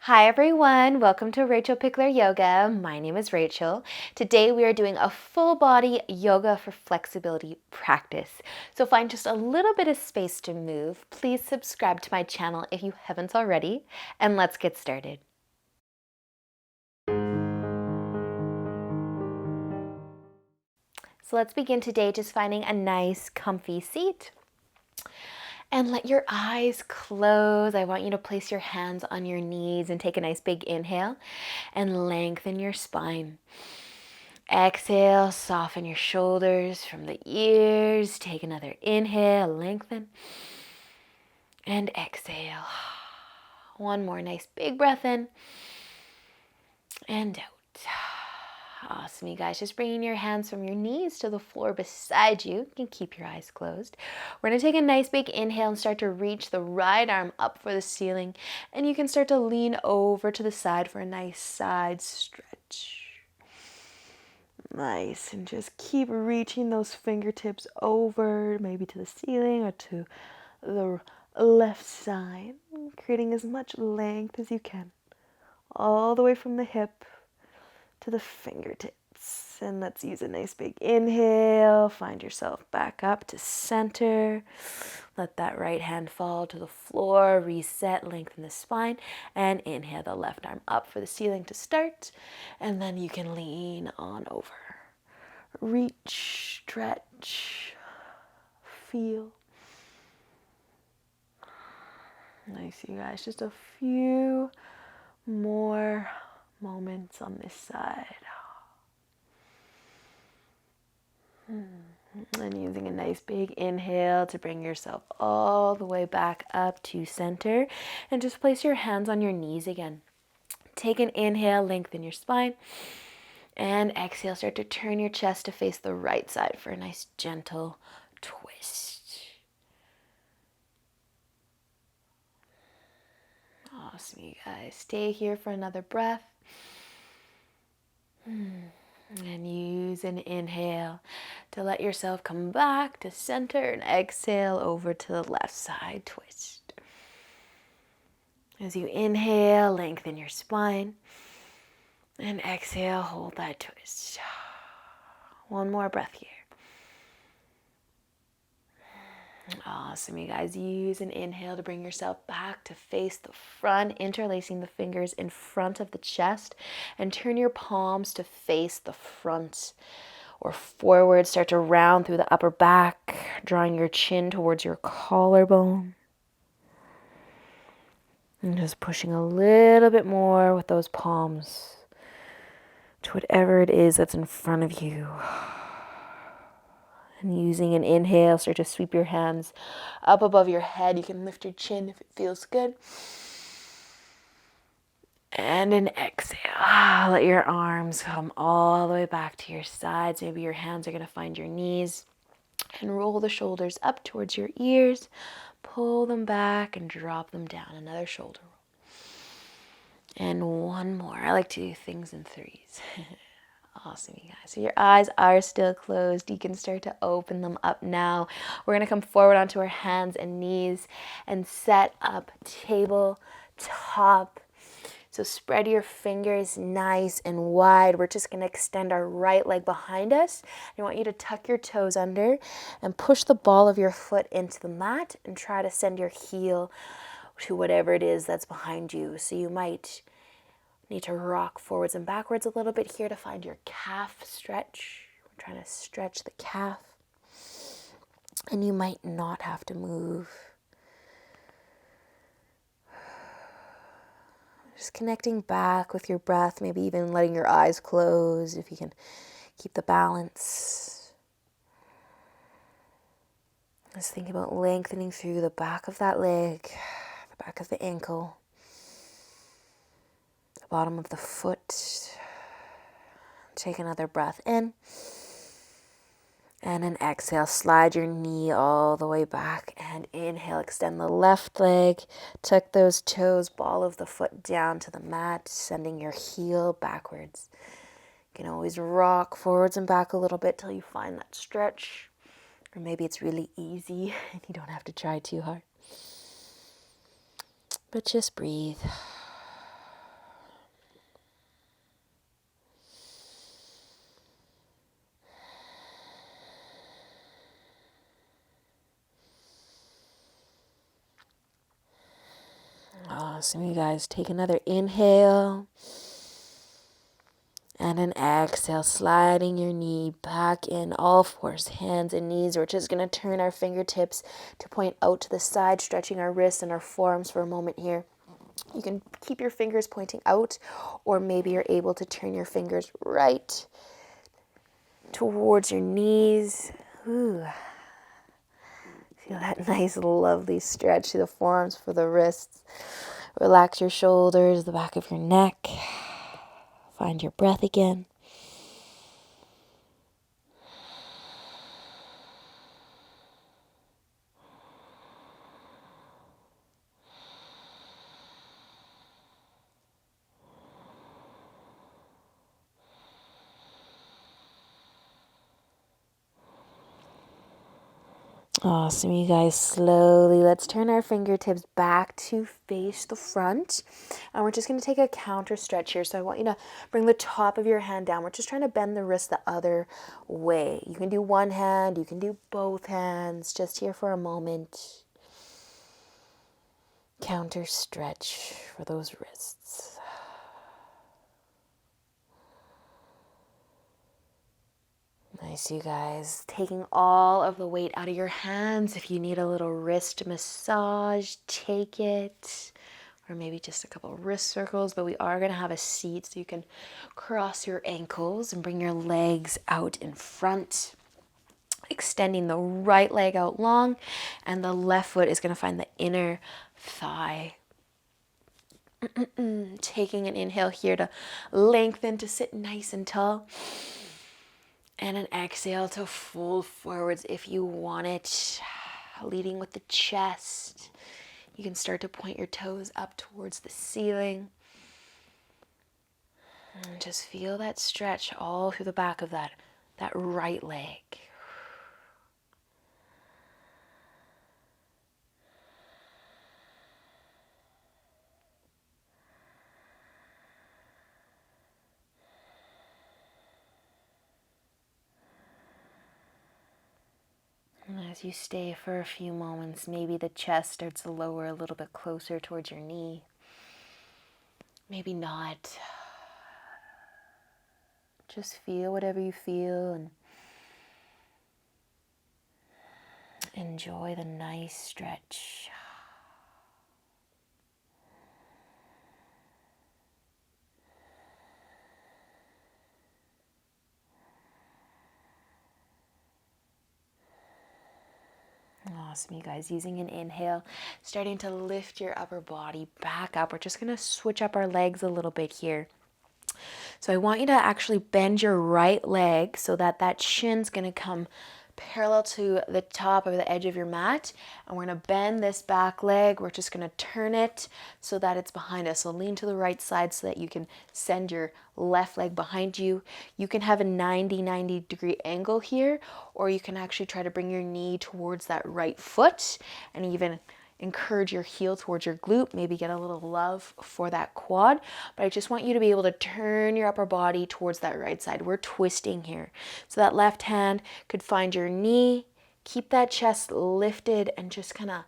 Hi everyone, welcome to Rachel Pichler Yoga. My name is Rachel. Today we are doing a full body yoga for flexibility practice. So find just a little bit of space to move. Please subscribe to my channel if you haven't already, and let's get started. So let's begin today just finding a nice comfy seat. And let your eyes close. I want you to place your hands on your knees and take a nice big inhale and lengthen your spine. Exhale, soften your shoulders from the ears. Take another inhale, lengthen. And exhale. One more nice big breath in and out. Awesome, you guys. Just bringing your hands from your knees to the floor beside you. You can keep your eyes closed. We're going to take a nice big inhale and start to reach the right arm up for the ceiling. And you can start to lean over to the side for a nice side stretch. Nice. And just keep reaching those fingertips over, maybe to the ceiling or to the left side, creating as much length as you can, all the way from the hip to the fingertips. And let's use a nice big inhale. Find yourself back up to center. Let that right hand fall to the floor. Reset, lengthen the spine. And inhale the left arm up for the ceiling to start. And then you can lean on over. Reach, stretch, feel. Nice, you guys. Just a few more moments on this side. And using a nice big inhale to bring yourself all the way back up to center. And just place your hands on your knees again. Take an inhale, lengthen your spine. And exhale, start to turn your chest to face the right side for a nice gentle twist. Awesome, you guys. Stay here for another breath. And use an inhale to let yourself come back to center and exhale over to the left side twist. As you inhale, lengthen your spine. And exhale, hold that twist. One more breath here. Awesome, you guys. Use an inhale to bring yourself back to face the front, interlacing the fingers in front of the chest, and turn your palms to face the front or forward. Start to round through the upper back, drawing your chin towards your collarbone. And just pushing a little bit more with those palms to whatever it is that's in front of you. And using an inhale, start to sweep your hands up above your head. You can lift your chin if it feels good. And an exhale. Let your arms come all the way back to your sides. Maybe your hands are going to find your knees. And roll the shoulders up towards your ears. Pull them back and drop them down. Another shoulder roll. And one more. I like to do things in threes. Awesome, you guys. So your eyes are still closed. You can start to open them up now. We're going to come forward onto our hands and knees and set up tabletop. So spread your fingers nice and wide. We're just going to extend our right leg behind us. I want you to tuck your toes under and push the ball of your foot into the mat and try to send your heel to whatever it is that's behind you. So you might need to rock forwards and backwards a little bit here to find your calf stretch. We're trying to stretch the calf. And you might not have to move. Just connecting back with your breath, maybe even letting your eyes close if you can keep the balance. Just think about lengthening through the back of that leg, the back of the ankle, the bottom of the foot. Take another breath in. And an exhale, slide your knee all the way back and inhale, extend the left leg, tuck those toes, ball of the foot down to the mat, sending your heel backwards. You can always rock forwards and back a little bit till you find that stretch. Or maybe it's really easy and you don't have to try too hard. But just breathe. Awesome, you guys. Take another inhale. And an exhale, sliding your knee back in, all fours, hands and knees. We're just going to turn our fingertips to point out to the side, stretching our wrists and our forearms for a moment here. You can keep your fingers pointing out, or maybe you're able to turn your fingers right towards your knees. Ooh. Feel that nice, lovely stretch through the forearms for the wrists. Relax your shoulders, the back of your neck. Find your breath again. Awesome, you guys. Slowly, let's turn our fingertips back to face the front. And we're just going to take a counter stretch here. So I want you to bring the top of your hand down. We're just trying to bend the wrist the other way. You can do one hand, you can do both hands. Just here for a moment. Counter stretch for those wrists. Nice, you guys. Taking all of the weight out of your hands. If you need a little wrist massage, take it. Or maybe just a couple of wrist circles. But we are going to have a seat so you can cross your ankles and bring your legs out in front. Extending the right leg out long. And the left foot is going to find the inner thigh. Taking an inhale here to lengthen, to sit nice and tall. And an exhale to fold forwards if you want it. Leading with the chest. You can start to point your toes up towards the ceiling. And just feel that stretch all through the back of that right leg. And as you stay for a few moments, maybe the chest starts to lower a little bit closer towards your knee. Maybe not. Just feel whatever you feel and enjoy the nice stretch. Awesome, you guys. Using an inhale, starting to lift your upper body back up. We're just going to switch up our legs a little bit here. So I want you to actually bend your right leg so that that shin's going to come parallel to the top of the edge of your mat. And we're going to bend this back leg. We're just going to turn it so that it's behind us. So lean to the right side so that you can send your left leg behind you. You can have a 90 degree angle here, or you can actually try to bring your knee towards that right foot and even encourage your heel towards your glute, maybe get a little love for that quad. But I just want you to be able to turn your upper body towards that right side. We're twisting here. So that left hand could find your knee, keep that chest lifted, and just kind of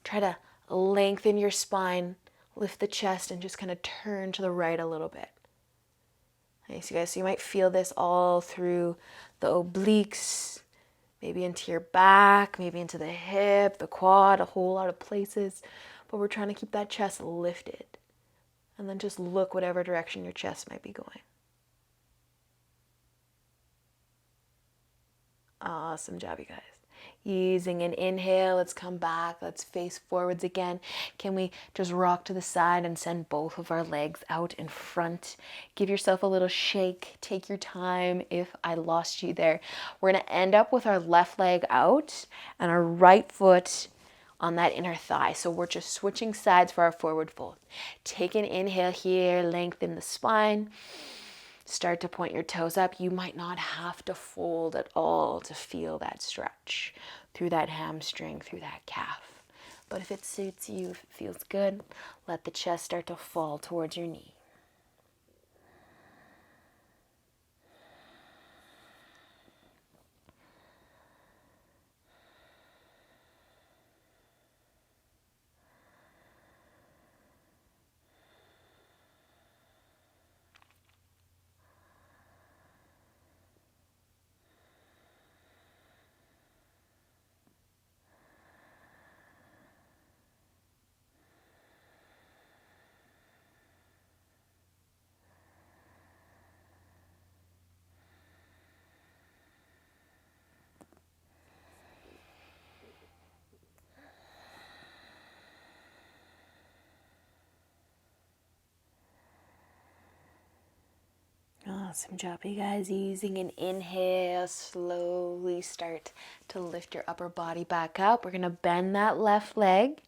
try to lengthen your spine, lift the chest, and just kind of turn to the right a little bit. Nice, you guys. So you might feel this all through the obliques, maybe into your back, maybe into the hip, the quad, a whole lot of places. But we're trying to keep that chest lifted. And then just look whatever direction your chest might be going. Awesome job, you guys. Using an inhale, let's come back. Let's face forwards again. Can we just rock to the side and send both of our legs out in front? Give yourself a little shake. Take your time if I lost you there. We're going to end up with our left leg out and our right foot on that inner thigh. So we're just switching sides for our forward fold. Take an inhale here, lengthen the spine. Start to point your toes up. You might not have to fold at all to feel that stretch through that hamstring, through that calf. But if it suits you, if it feels good, let the chest start to fall towards your knee. Awesome job, you guys. Using an inhale, slowly start to lift your upper body back up. We're going to bend that left leg.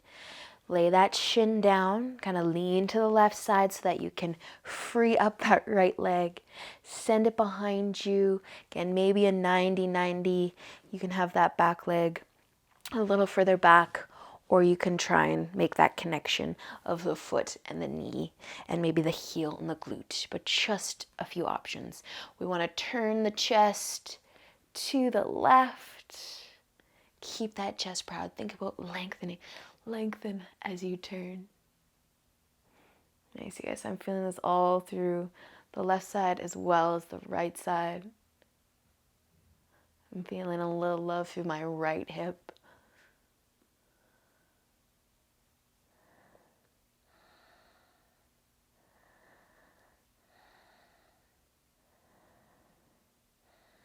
Lay that shin down, kind of lean to the left side so that you can free up that right leg. Send it behind you. Again, maybe a 90-90. You can have that back leg a little further back, or you can try and make that connection of the foot and the knee and maybe the heel and the glute, but just a few options. We want to turn the chest to the left. Keep that chest proud. Think about lengthening. Lengthen as you turn. Nice, you guys. I'm feeling this all through the left side as well as the right side. I'm feeling a little love through my right hip.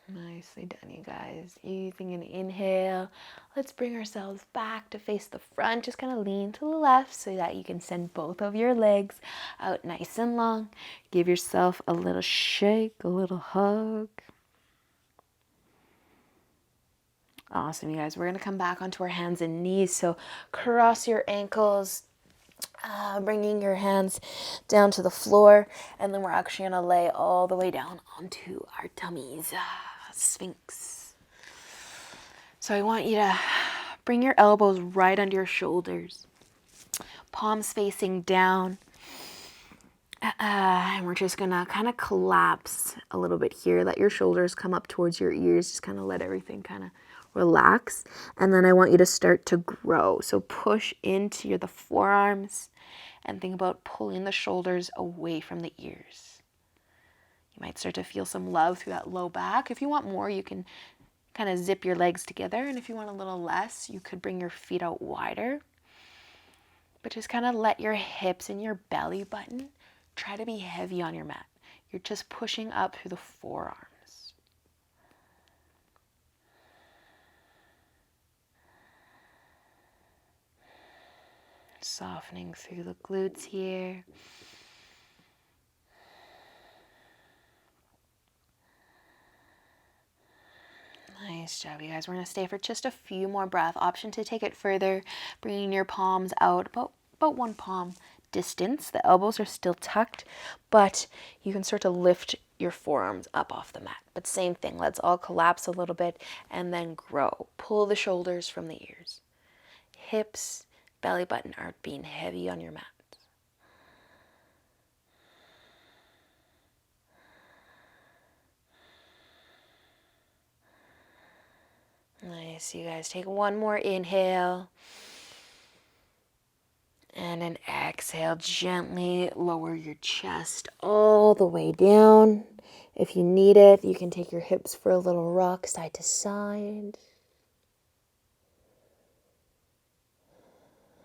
Nicely done, you guys. Using an inhale, let's bring ourselves back to face the front. Just kind of lean to the left so that you can send both of your legs out nice and long. Give yourself a little shake, a little hug. Awesome, you guys. We're going to come back onto our hands and knees. So cross your ankles, bringing your hands down to the floor. And then we're actually going to lay all the way down onto our tummies. Sphinx. So I want you to bring your elbows right under your shoulders, palms facing down, and we're just gonna kind of collapse a little bit here. Let your shoulders come up towards your ears. Just kind of let everything kind of relax, and then I want you to start to grow. So push into the forearms and think about pulling the shoulders away from the ears. You might start to feel some love through that low back. If you want more, you can kind of zip your legs together. And if you want a little less, you could bring your feet out wider. But just kind of let your hips and your belly button try to be heavy on your mat. You're just pushing up through the forearms. Softening through the glutes here. Nice job, you guys. We're going to stay for just a few more breaths. Option to take it further, bringing your palms out about 1 palm distance. The elbows are still tucked, but you can start to lift your forearms up off the mat. But same thing, let's all collapse a little bit and then grow. Pull the shoulders from the ears. Hips, belly button are being heavy on your mat. Nice, you guys. Take one more inhale. And an exhale. Gently lower your chest all the way down. If you need it, you can take your hips for a little rock side to side.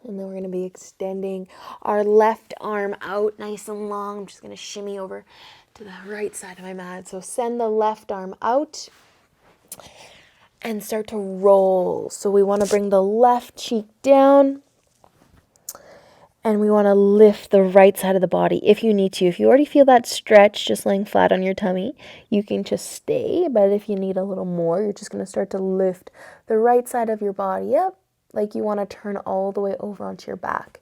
And then we're going to be extending our left arm out nice and long. I'm just going to shimmy over to the right side of my mat. So send the left arm out and start to roll. So we want to bring the left cheek down and we want to lift the right side of the body if you need to. If you already feel that stretch just laying flat on your tummy, you can just stay. But if you need a little more, you're just going to start to lift the right side of your body up like you want to turn all the way over onto your back.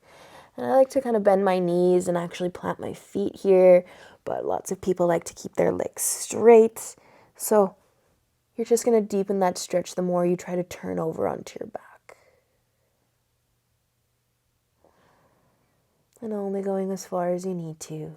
And I like to kind of bend my knees and actually plant my feet here, but lots of people like to keep their legs straight. So you're just going to deepen that stretch the more you try to turn over onto your back. And only going as far as you need to.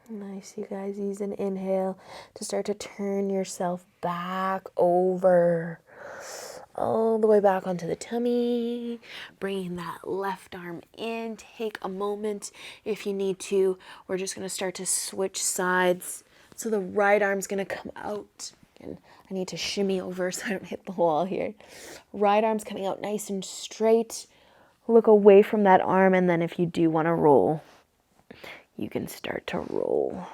Nice, you guys. Use an inhale to start to turn yourself back over. All the way back onto the tummy, bringing that left arm in. Take a moment if you need to. We're just going to start to switch sides. So the right arm's going to come out. And I need to shimmy over so I don't hit the wall here. Right arm's coming out nice and straight. Look away from that arm, and then if you do want to roll, you can start to roll.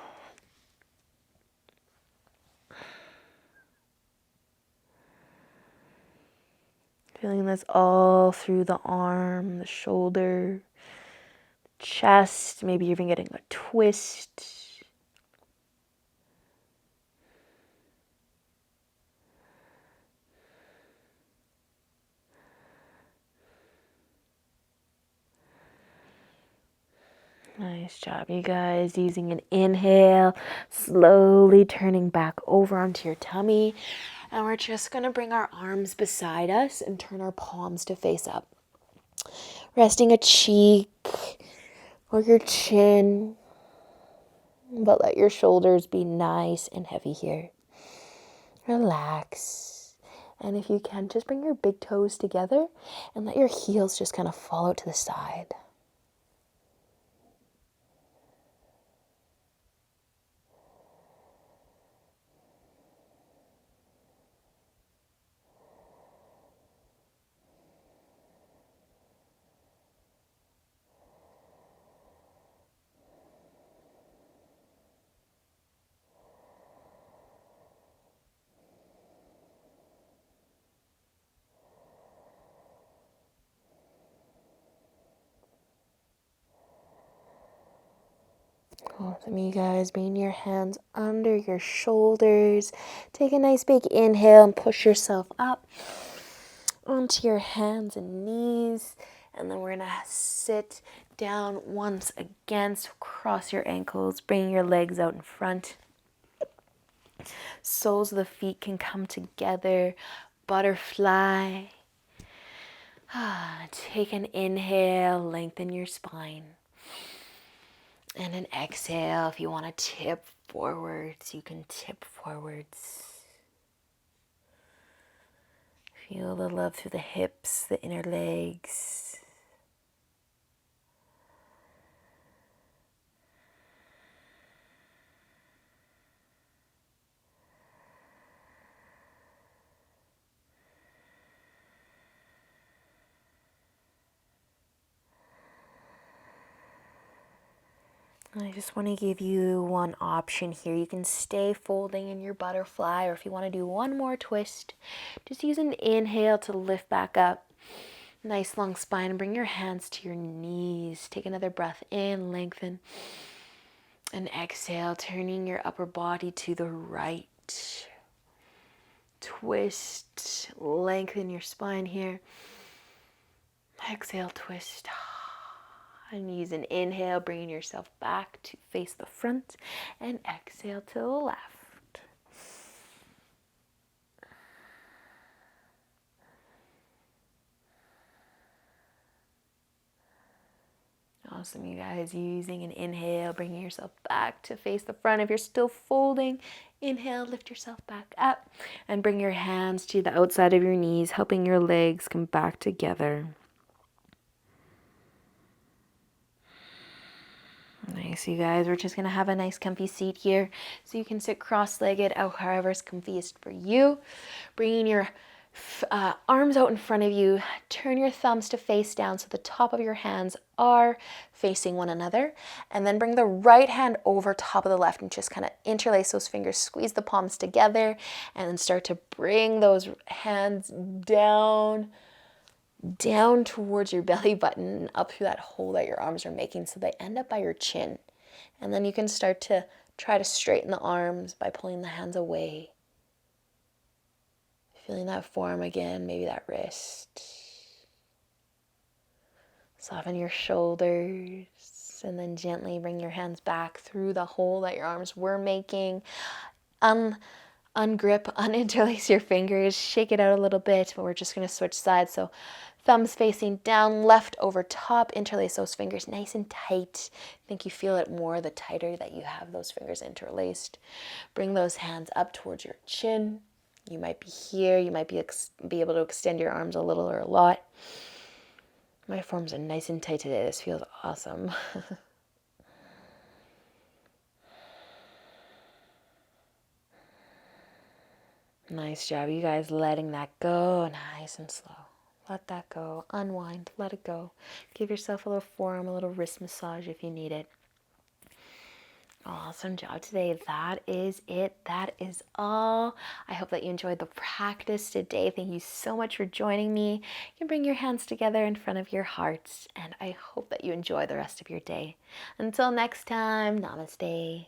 Feeling this all through the arm, the shoulder, chest, maybe even getting a twist. Nice job, you guys. Using an inhale, slowly turning back over onto your tummy. And we're just going to bring our arms beside us and turn our palms to face up. Resting a cheek or your chin, but let your shoulders be nice and heavy here. Relax. And if you can, just bring your big toes together and let your heels just kind of fall out to the side. Awesome, you guys. Bring your hands under your shoulders. Take a nice big inhale and push yourself up onto your hands and knees. And then we're going to sit down once again. So cross your ankles, bring your legs out in front. Soles of the feet can come together. Butterfly. Take an inhale, lengthen your spine. And an exhale, if you want to tip forwards, you can tip forwards. Feel the love through the hips, the inner legs. I just want to give you one option here. You can stay folding in your butterfly, or if you want to do one more twist, just use an inhale to lift back up. Nice long spine. Bring your hands to your knees. Take another breath in, lengthen. And exhale, turning your upper body to the right. Twist, lengthen your spine here. Exhale, twist. And use an inhale, bringing yourself back to face the front, and exhale to the left. Awesome, you guys. Using an inhale, bringing yourself back to face the front. If you're still folding, inhale, lift yourself back up, and bring your hands to the outside of your knees, helping your legs come back together. Nice, you guys. We're just going to have a nice comfy seat here so you can sit cross-legged out however is comfiest for you. Bringing your arms out in front of you. Turn your thumbs to face down so the top of your hands are facing one another. And then bring the right hand over top of the left and just kind of interlace those fingers. Squeeze the palms together and then start to bring those hands down towards your belly button, up through that hole that your arms are making so they end up by your chin. And then you can start to try to straighten the arms by pulling the hands away. Feeling that form again, maybe that wrist. Soften your shoulders and then gently bring your hands back through the hole that your arms were making. Ungrip, uninterlace your fingers, shake it out a little bit, but we're just going to switch sides. So thumbs facing down, left over top, interlace those fingers nice and tight. I think you feel it more the tighter that you have those fingers interlaced. Bring those hands up towards your chin. You might be here, you might be able to extend your arms a little or a lot. My forms are nice and tight today. This feels awesome. Nice job, you guys, letting that go nice and slow. Let that go. Unwind. Let it go. Give yourself a little forearm, a little wrist massage if you need it. Awesome job today. That is it. That is all. I hope that you enjoyed the practice today. Thank you so much for joining me. You can bring your hands together in front of your hearts, and I hope that you enjoy the rest of your day. Until next time, namaste.